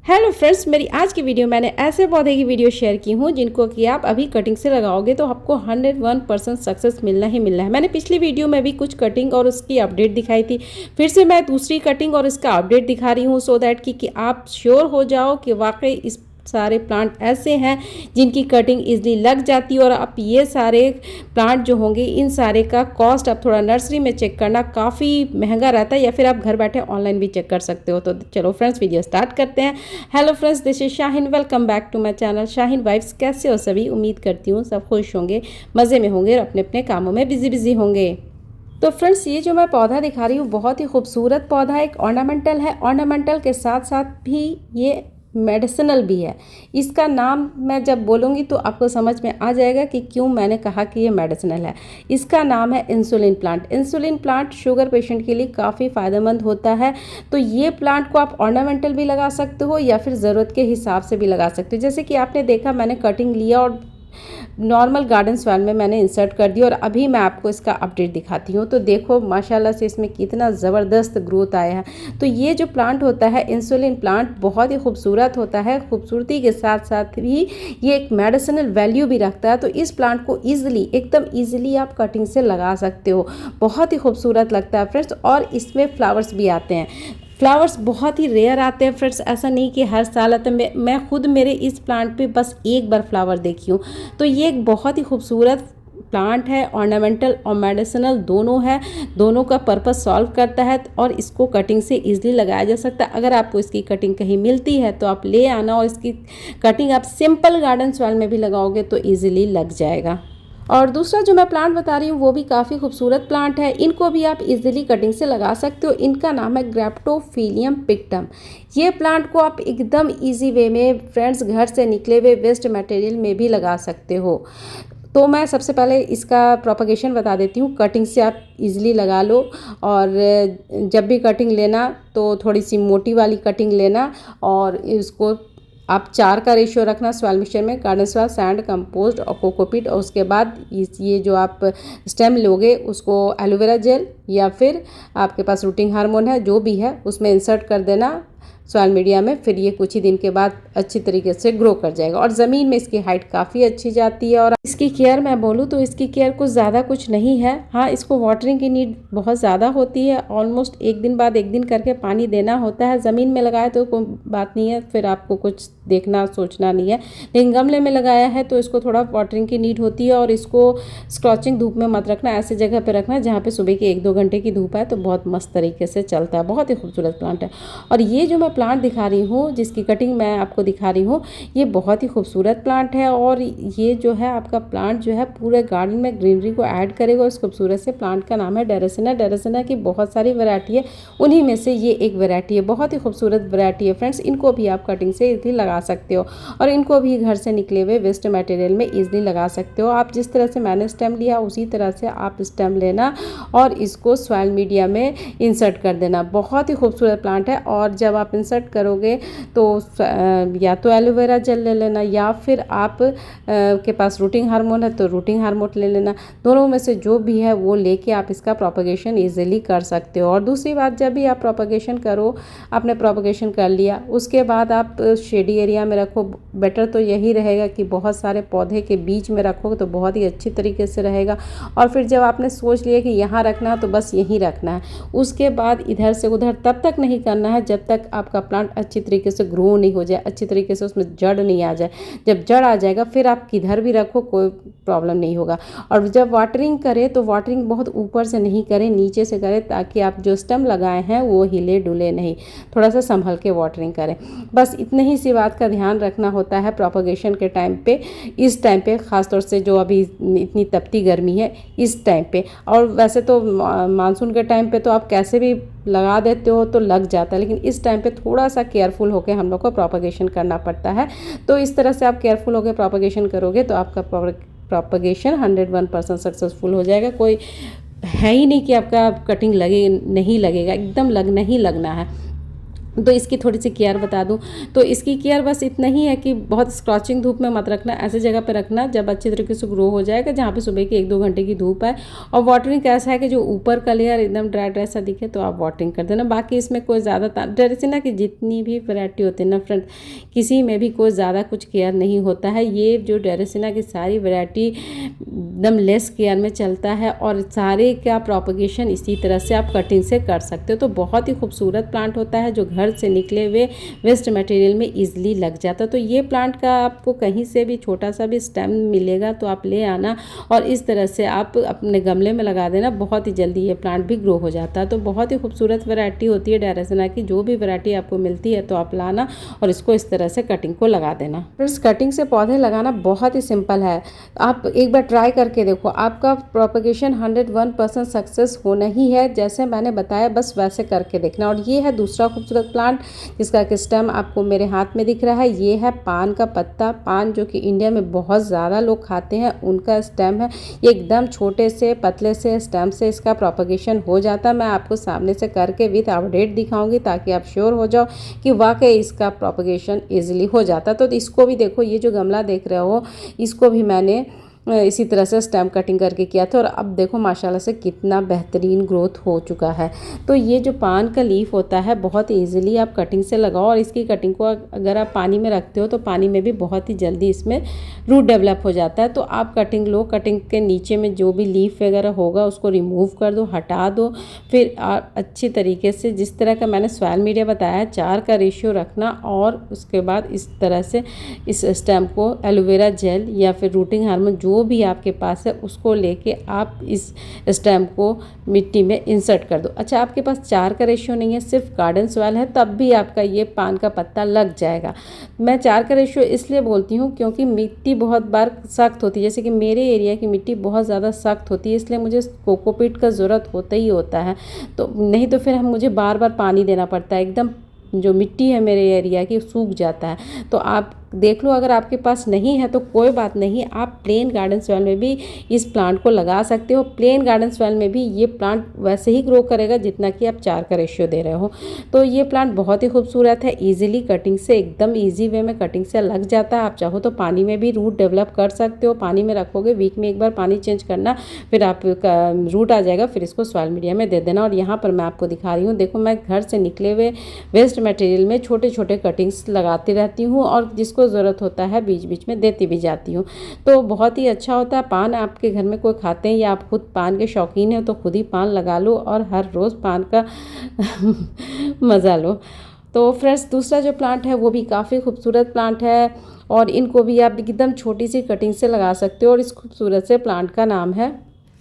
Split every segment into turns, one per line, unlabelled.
Hello friends, मेरी आज की वीडियो मैंने ऐसे पौधे की वीडियो शेयर की हूँ जिनको कि आप अभी कटिंग से लगाओगे तो आपको 101% सक्सेस मिलना ही मिलना है। मैंने पिछली वीडियो में भी कुछ कटिंग और उसकी अपडेट दिखाई थी, फिर से मैं दूसरी कटिंग और इसका अपडेट दिखा रही हूँ सो दैट कि आप श्योर हो जाओ कि वाकई इस सारे प्लांट ऐसे हैं जिनकी कटिंग इजीली लग जाती है। और आप ये सारे प्लांट जो होंगे इन सारे का कॉस्ट आप थोड़ा नर्सरी में चेक करना, काफ़ी महंगा रहता है, या फिर आप घर बैठे ऑनलाइन भी चेक कर सकते हो। तो चलो फ्रेंड्स, वीडियो स्टार्ट करते हैं। Hello friends, this is Shahin, welcome back to my channel Shahin vibes. कैसे हो सभी? उम्मीद करती हूँ सब खुश होंगे, मज़े में होंगे और अपने अपने कामों में बिजी होंगे। तो फ्रेंड्स, ये जो मैं पौधा दिखा रही हूँ बहुत ही खूबसूरत पौधा है, एक ऑर्नामेंटल है। ऑर्नामेंटल के साथ साथ भी ये मेडिसिनल भी है। इसका नाम मैं जब बोलूँगी तो आपको समझ में आ जाएगा कि क्यों मैंने कहा कि ये मेडिसिनल है। इसका नाम है insulin plant. Insulin plant sugar patient के लिए काफ़ी फ़ायदेमंद होता है। तो ये प्लांट को आप ऑर्नामेंटल भी लगा सकते हो या फिर ज़रूरत के हिसाब से भी लगा सकते हो। जैसे कि आपने देखा, मैंने कटिंग लिया और नॉर्मल गार्डन सॉइल में मैंने इंसर्ट कर दिया और अभी मैं आपको इसका अपडेट दिखाती हूँ। तो देखो माशाल्लाह से इसमें कितना ज़बरदस्त ग्रोथ आया है। तो ये जो प्लांट होता है इंसुलिन प्लांट बहुत ही खूबसूरत होता है। खूबसूरती के साथ साथ भी ये एक मेडिसिनल वैल्यू भी रखता है। तो इस प्लांट को एकदम ईजिली आप कटिंग से लगा सकते हो। बहुत ही खूबसूरत लगता है फ्रेंड्स। और इसमें फ्लावर्स भी आते हैं। फ्लावर्स बहुत ही रेयर आते हैं फ्रेंड्स, ऐसा नहीं कि हर साल आते हैं। मैं खुद मेरे इस प्लांट पे बस एक बार फ्लावर देखी हूँ। तो ये एक बहुत ही खूबसूरत प्लांट है, ऑर्नामेंटल और मेडिसिनल दोनों है। दोनों का पर्पस सॉल्व करता है और इसको कटिंग से इजीली लगाया जा सकता है। अगर आपको इसकी कटिंग कहीं मिलती है तो आप ले आना, और इसकी कटिंग आप सिंपल गार्डन सॉइल में भी लगाओगे तो ईजिली लग जाएगा। और दूसरा जो मैं प्लांट बता रही हूँ वो भी काफ़ी खूबसूरत प्लांट है। इनको भी आप इजीली कटिंग से लगा सकते हो। इनका नाम है ग्रेप्टोफिलियम पिक्टम। ये प्लांट को आप एकदम इजी वे में फ्रेंड्स घर से निकले हुए वेस्ट मटेरियल में भी लगा सकते हो। तो मैं सबसे पहले इसका प्रोपगेशन बता देती हूँ। कटिंग से आप इजीली लगा लो, और जब भी कटिंग लेना तो थोड़ी सी मोटी वाली कटिंग लेना, और इसको आप 4 का रेशियो रखना सॉइल मिक्सचर में, गार्डन सॉइल, सैंड, कंपोस्ट और कोकोपीट। और उसके बाद ये जो आप स्टेम लोगे उसको एलोवेरा जेल या फिर आपके पास रूटिंग हार्मोन है जो भी है उसमें इंसर्ट कर देना सॉइल मीडिया में। फिर ये कुछ ही दिन के बाद अच्छी तरीके से ग्रो कर जाएगा और ज़मीन में इसकी हाइट काफ़ी अच्छी जाती है। और इसकी केयर मैं बोलूँ तो इसकी केयर कुछ ज़्यादा कुछ नहीं है। हाँ, इसको वाटरिंग की नीड बहुत ज़्यादा होती है। ऑलमोस्ट एक दिन बाद एक दिन करके पानी देना होता है। ज़मीन में लगाए तो कोई बात नहीं है, फिर आपको कुछ देखना सोचना नहीं है। लेकिन गमले में लगाया है तो इसको थोड़ा वाटरिंग की नीड होती है। और इसको स्क्रॉचिंग धूप में मत रखना, ऐसे जगह पर रखना जहाँ पे सुबह की 1-2 घंटे की धूप है तो बहुत मस्त तरीके से चलता है। बहुत ही खूबसूरत प्लांट है। और ये जो मैं प्लांट दिखा रही हूँ, जिसकी कटिंग मैं आपको दिखा रही हूँ, ये बहुत ही खूबसूरत प्लांट है। और ये जो है आपका प्लांट जो है पूरे गार्डन में ग्रीनरी को ऐड करेगा। इस खूबसूरत से प्लांट का नाम है डेरेसिना। डेरेसिना की बहुत सारी वैरायटी है, उन्हीं में से ये एक वैरायटी है। बहुत ही खूबसूरत वैरायटी है फ्रेंड्स। इनको भी आप कटिंग से इजीली लगा सकते हो और इनको भी घर से निकले हुए वेस्ट मटेरियल में इजीली लगा सकते हो। आप जिस तरह से मैंने स्टेम लिया उसी तरह से आप स्टेम लेना और इसको सॉइल मीडिया में इंसर्ट कर देना। बहुत ही खूबसूरत प्लांट है। और जब आप इंसर्ट करोगे तो या तो एलोवेरा जेल ले लेना, या फिर आप के पास रूटिंग हार्मोन है तो रूटिंग हार्मोन ले लेना। दोनों में से जो भी है वो लेके आप इसका प्रोपगेशन इजीली कर सकते हो। और दूसरी बात, जब भी आप प्रोपगेशन करो, आपने प्रोपगेशन कर लिया उसके बाद आप शेडी एरिया में रखो। बेटर तो यही रहेगा कि बहुत सारे पौधे के बीच में रखो तो बहुत ही अच्छी तरीके से रहेगा। और फिर जब आपने सोच लिया कि यहाँ रखना है तो बस यहीं रखना है। उसके बाद इधर से उधर तब तक नहीं करना है जब तक आपका प्लांट अच्छी तरीके से ग्रो नहीं हो जाए, अच्छी तरीके से उसमें जड़ नहीं आ जाए। जब जड़ आ जाएगा फिर आप किधर भी रखो कोई प्रॉब्लम नहीं होगा। और जब वाटरिंग करें तो वाटरिंग बहुत ऊपर से नहीं करें, नीचे से करें, ताकि आप जो स्टेम लगाए हैं वो हिले डुले नहीं। थोड़ा सा संभल के वाटरिंग करें। बस इतनी ही सी बात का ध्यान रखना होता है प्रोपगेशन के टाइम पे। इस टाइम पे ख़ासतौर से जो अभी इतनी तपती गर्मी है इस टाइम पे। और वैसे तो मानसून के टाइम पे तो आप कैसे भी लगा देते हो तो लग जाता है, लेकिन इस टाइम पे थोड़ा सा केयरफुल होकर हम लोग को प्रोपगेशन करना पड़ता है। तो इस तरह से आप केयरफुल होकर प्रोपगेशन करोगे तो आपका प्रोपगेशन 101% सक्सेसफुल हो जाएगा। कोई है ही नहीं कि आपका कटिंग लगे नहीं लगेगा, एकदम लगना ही लगना है। तो इसकी थोड़ी सी केयर बता दूं, तो इसकी केयर बस इतना ही है कि बहुत स्क्रॉचिंग धूप में मत रखना, ऐसे जगह पे रखना जब अच्छे तरीके से ग्रो हो जाएगा, जहाँ पे सुबह की 1-2 घंटे की धूप है। और वाटरिंग कैसा है कि जो ऊपर का लेयर एकदम ड्राई ड्राई सा दिखे तो आप वाटरिंग कर देना। बाकी इसमें कोई ज़्यादा ड्रेसिना की जितनी भी वैरायटी होती है ना फ्रेंड, किसी में भी कोई ज़्यादा कुछ केयर नहीं होता है। ये जो ड्रेसिना की सारी वैरायटी एकदम लेस केयर में चलता है और सारे का प्रोपगेशन इसी तरह से आप कटिंग से कर सकते हो। तो बहुत ही खूबसूरत प्लांट होता है जो घर से निकले हुए वेस्ट मटेरियल में इजीली लग जाता है। तो ये प्लांट का आपको कहीं से भी छोटा सा भी स्टेम मिलेगा तो आप ले आना और इस तरह से आप अपने गमले में लगा देना, बहुत ही जल्दी ये प्लांट भी ग्रो हो जाता है। तो बहुत ही खूबसूरत वैरायटी होती है ड्रेसिना की, जो भी वैरायटी आपको मिलती है तो आप लाना और इसको इस तरह से कटिंग को लगा देना। फ्रेंड्स, कटिंग से पौधे लगाना बहुत ही सिंपल है, आप एक बार ट्राई करके देखो, आपका प्रोपगेशन 101% सक्सेस होना ही है। जैसे मैंने बताया बस वैसे करके देखना। और ये है दूसरा खूबसूरत प्लांट जिसका कि स्टेम आपको मेरे हाथ में दिख रहा है। ये है पान का पत्ता, पान जो कि इंडिया में बहुत ज़्यादा लोग खाते हैं उनका स्टेम है। ये एकदम छोटे से पतले से स्टेम से इसका प्रोपगेशन हो जाता है। मैं आपको सामने से करके विथ अपडेट दिखाऊंगी ताकि आप श्योर हो जाओ कि वाकई इसका प्रोपगेशन ईजिली हो जाता है। तो इसको भी देखो, ये जो गमला देख रहे हो इसको भी मैंने इसी तरह से स्टेम कटिंग करके किया था और अब देखो माशाल्लाह से कितना बेहतरीन ग्रोथ हो चुका है। तो ये जो पान का लीफ होता है बहुत इजीली आप कटिंग से लगाओ और इसकी कटिंग को अगर आप पानी में रखते हो तो पानी में भी बहुत ही जल्दी इसमें रूट डेवलप हो जाता है। तो आप कटिंग लो, कटिंग के नीचे में जो भी लीफ वगैरह होगा उसको रिमूव कर दो, हटा दो। फिर अच्छी तरीके से जिस तरह का मैंने सॉइल मीडिया बताया 4 का रेशियो रखना और उसके बाद इस तरह से इस स्टेम को एलोवेरा जेल या फिर रूटिंग हार्मोन जो भी आपके पास है उसको लेके आप इस स्टेम को मिट्टी में इंसर्ट कर दो। अच्छा, आपके पास 4 का रेशियो नहीं है, सिर्फ गार्डन सॉइल है, तब भी आपका ये पान का पत्ता लग जाएगा। मैं 4 का रेशियो इसलिए बोलती हूँ क्योंकि मिट्टी बहुत बार सख्त होती है, जैसे कि मेरे एरिया की मिट्टी बहुत ज़्यादा सख्त होती है, इसलिए मुझे कोकोपीट का ज़रूरत होता ही होता है। तो नहीं तो फिर मुझे बार बार पानी देना पड़ता है, एकदम जो मिट्टी है मेरे एरिया की सूख जाता है। तो आप देख लो, अगर आपके पास नहीं है तो कोई बात नहीं, आप प्लेन गार्डन सॉइल में भी इस प्लांट को लगा सकते हो। प्लेन गार्डन सॉइल में भी ये प्लांट वैसे ही ग्रो करेगा जितना कि आप 4 का रेशियो दे रहे हो। तो ये प्लांट बहुत ही खूबसूरत है, इजीली कटिंग से एकदम इजी वे में कटिंग से लग जाता है। आप चाहो तो पानी में भी रूट डेवलप कर सकते हो, पानी में रखोगे, वीक में एक बार पानी चेंज करना, फिर आप रूट आ जाएगा, फिर इसको सॉइल मीडिया में दे देना। और यहाँ पर मैं आपको दिखा रही हूँ, देखो मैं घर से निकले हुए वेस्ट मटेरियल में छोटे छोटे कटिंग्स लगाती रहती हूँ और जिसको ज़रूरत होता है बीच बीच में देती भी जाती हूँ। तो बहुत ही अच्छा होता है। पान आपके घर में कोई खाते हैं या आप खुद पान के शौकीन हैं तो खुद ही पान लगा लो और हर रोज़ पान का मज़ा लो। तो फ्रेंड्स, दूसरा जो प्लांट है वो भी काफ़ी खूबसूरत प्लांट है और इनको भी आप एकदम छोटी सी कटिंग से लगा सकते हो और इस खूबसूरत से प्लांट का नाम है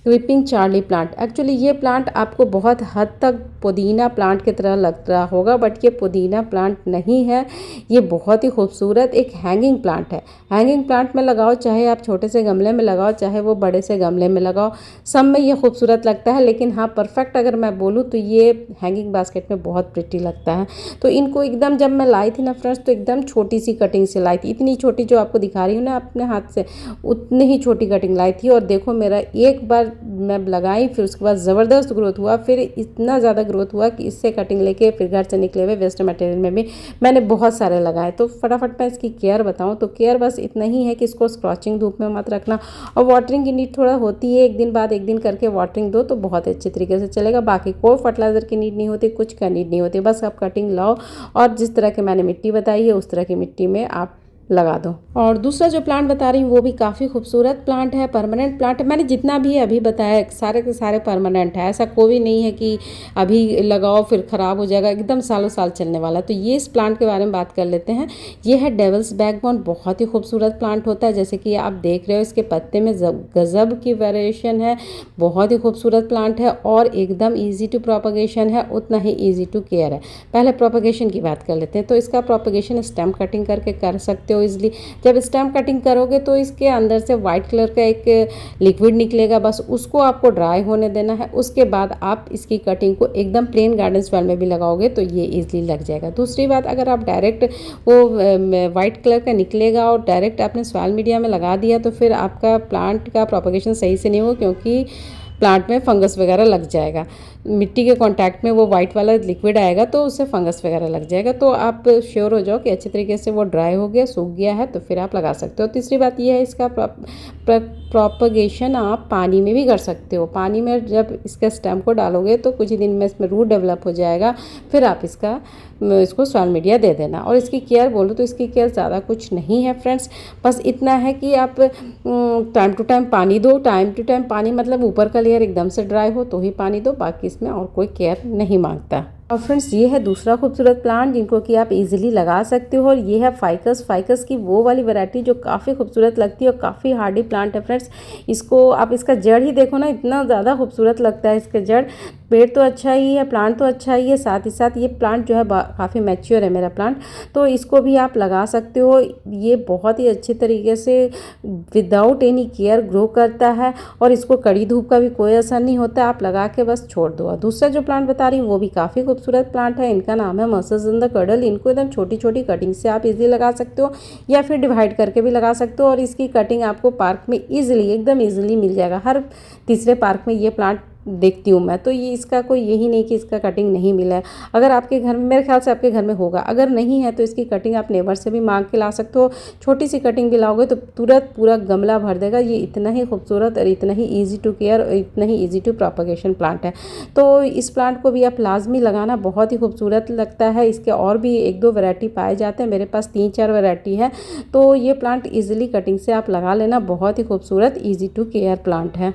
क्रीपिंग चार्ली प्लांट। एक्चुअली ये प्लांट आपको बहुत हद तक पुदीना प्लांट की तरह लग रहा होगा, बट ये पुदीना प्लांट नहीं है। ये बहुत ही खूबसूरत एक हैंगिंग प्लांट है। हैंगिंग प्लांट में लगाओ, चाहे आप छोटे से गमले में लगाओ चाहे वो बड़े से गमले में लगाओ, सब में ये खूबसूरत लगता है। लेकिन हाँ, परफेक्ट अगर मैं बोलूँ तो ये हैंगिंग बास्केट में बहुत प्रिटी लगता है। तो इनको एकदम जब मैं लाई थी ना फ्रेंड्स, तो एकदम छोटी सी कटिंग से लाई थी, इतनी छोटी जो आपको दिखा रही हूँ ना अपने हाथ से, उतनी ही छोटी कटिंग लाई थी। और देखो मेरा एक बार मैं लगाई, फिर उसके बाद ज़बरदस्त ग्रोथ हुआ, फिर इतना ज़्यादा ग्रोथ हुआ कि इससे कटिंग लेके फिर घर से निकले हुए वेस्ट मटेरियल में भी मैंने बहुत सारे लगाए। तो फटाफट मैं इसकी केयर बताऊं तो केयर बस इतना ही है कि इसको स्क्रॉचिंग धूप में मत रखना और वाटरिंग की नीड थोड़ा होती है, एक दिन बाद एक दिन करके वाटरिंग दो तो बहुत अच्छे तरीके से चलेगा। बाकी कोई फर्टिलाइज़र की नीड नहीं होती, कुछ का नीड नहीं होती, बस आप कटिंग लाओ और जिस तरह के मैंने मिट्टी बताई है उस तरह की मिट्टी में आप लगा दो। और दूसरा जो प्लांट बता रही हूँ वो भी काफ़ी खूबसूरत प्लांट है, परमानेंट प्लांट है। मैंने जितना भी अभी बताया सारे के सारे परमानेंट है, ऐसा कोई भी नहीं है कि अभी लगाओ फिर ख़राब हो जाएगा, एकदम सालों साल चलने वाला। तो ये इस प्लांट के बारे में बात कर लेते हैं। ये है डेविल्स बैकबोन, बहुत ही खूबसूरत प्लांट होता है। जैसे कि आप देख रहे हो इसके पत्ते में गजब की वेरिएशन है, बहुत ही खूबसूरत प्लांट है और एकदम ईजी टू प्रोपगेशन है, उतना ही ईजी टू केयर है। पहले प्रोपगेशन की बात कर लेते हैं। तो इसका प्रोपगेशन स्टेम कटिंग करके कर सकते हो इजली। जब स्टेम कटिंग करोगे तो इसके अंदर से वाइट कलर का एक लिक्विड निकलेगा, बस उसको आपको ड्राई होने देना है। उसके बाद आप इसकी कटिंग को एकदम प्लेन गार्डन सॉइल में भी लगाओगे तो ये इजीली लग जाएगा। दूसरी बात, अगर आप डायरेक्ट वो वाइट कलर का निकलेगा और डायरेक्ट आपने सॉइल मीडिया में लगा दिया तो फिर आपका प्लांट का प्रोपगेशन सही से नहीं होगा, क्योंकि प्लांट में फंगस वगैरह लग जाएगा। मिट्टी के कांटेक्ट में वो वाइट वाला लिक्विड आएगा तो उससे फंगस वगैरह लग जाएगा। तो आप श्योर हो जाओ कि अच्छे तरीके से वो ड्राई हो गया, सूख गया है, तो फिर आप लगा सकते हो। तीसरी बात ये है, इसका प्रोपगेशन आप पानी में भी कर सकते हो। पानी में जब इसके स्टेम को डालोगे तो कुछ ही दिन में इसमें रूट डेवलप हो जाएगा, फिर आप इसको सॉइल मीडिया दे देना। और इसकी केयर बोलो तो इसकी केयर ज़्यादा कुछ नहीं है फ्रेंड्स, बस इतना है कि आप टाइम टू टाइम पानी दो। टाइम टू टाइम पानी मतलब ऊपर का लेयर एकदम से ड्राई हो तो ही पानी दो, बाकी इसमें और कोई केयर नहीं मांगता। और फ्रेंड्स ये है दूसरा खूबसूरत प्लांट जिनको कि आप इजीली लगा सकते हो, और ये है फाइकस की वो वाली वैरायटी जो काफ़ी खूबसूरत लगती है और काफ़ी हार्डी प्लांट है फ्रेंड्स। इसको आप इसका जड़ ही देखो ना, इतना ज़्यादा खूबसूरत लगता है इसका जड़। पेड़ तो अच्छा ही है, प्लांट तो अच्छा ही है, साथ ही साथ ये प्लांट जो है काफ़ी मैच्योर है मेरा प्लांट, तो इसको भी आप लगा सकते हो। ये बहुत ही अच्छे तरीके से विदाउट एनी केयर ग्रो करता है और इसको कड़ी धूप का भी कोई असर नहीं होता, आप लगा के बस छोड़ दो। दूसरा जो प्लांट बता रही हूँ वो भी काफ़ी खूबसूरत प्लांट है, इनका नाम है मर्सर्स इन द कडल। इनको एकदम छोटी छोटी कटिंग से आप इजीली लगा सकते हो या फिर डिवाइड करके भी लगा सकते हो, और इसकी कटिंग आपको पार्क में ईजिली एकदम ईजिली मिल जाएगा। हर तीसरे पार्क में ये प्लांट देखती हूँ मैं, तो ये इसका कोई यही नहीं कि इसका कटिंग नहीं मिला है। अगर आपके घर में, मेरे ख्याल से आपके घर में होगा, अगर नहीं है तो इसकी कटिंग आप नेबर से भी मांग के ला सकते हो। छोटी सी कटिंग भी लाओगे तो तुरंत पूरा गमला भर देगा। ये इतना ही खूबसूरत और इतना ही ईजी टू केयर और इतना ही ईजी टू प्रोपगेशन प्लांट है, तो इस प्लांट को भी आप लाजमी लगाना, बहुत ही खूबसूरत लगता है। इसके और भी 1-2 वैरायटी पाए जाते हैं, मेरे पास 3-4 वैरायटी है, तो ये प्लांट ईजिली कटिंग से आप लगा लेना, बहुत ही खूबसूरत ईजी टू केयर प्लांट है।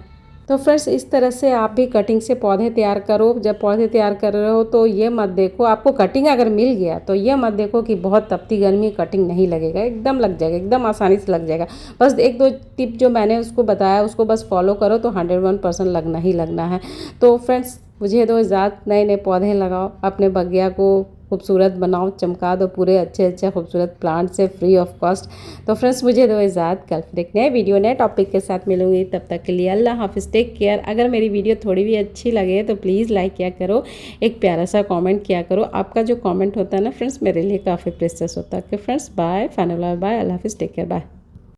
तो फ्रेंड्स इस तरह से आप भी कटिंग से पौधे तैयार करो। जब पौधे तैयार कर रहे हो तो ये मत देखो, आपको कटिंग अगर मिल गया तो ये मत देखो कि बहुत तपती गर्मी कटिंग नहीं लगेगा, एकदम लग जाएगा, एकदम आसानी से लग जाएगा। बस 1-2 टिप जो मैंने उसको बताया उसको बस फॉलो करो तो 101% लगना ही लगना है। तो फ्रेंड्स मुझे दो इजाज़त, नए नए पौधे लगाओ, अपने बगिया को खूबसूरत बनाओ, चमका दो पूरे अच्छे खूबसूरत प्लांट से फ्री ऑफ कॉस्ट। तो फ्रेंड्स मुझे दो इजाज़त, कल फिर एक नए वीडियो नए टॉपिक के साथ मिलूंगी, तब तक के लिए अल्लाह हाफिज़, टेक केयर। अगर मेरी वीडियो थोड़ी भी अच्छी लगे तो प्लीज़ लाइक किया करो, एक प्यारा सा कमेंट किया करो। आपका जो कमेंट होता है ना फ्रेंड्स मेरे लिए काफ़ी प्रेशियस होता है। Okay friends, bye, final bye, अल्लाह हाफिज़, टेक केयर, बाय।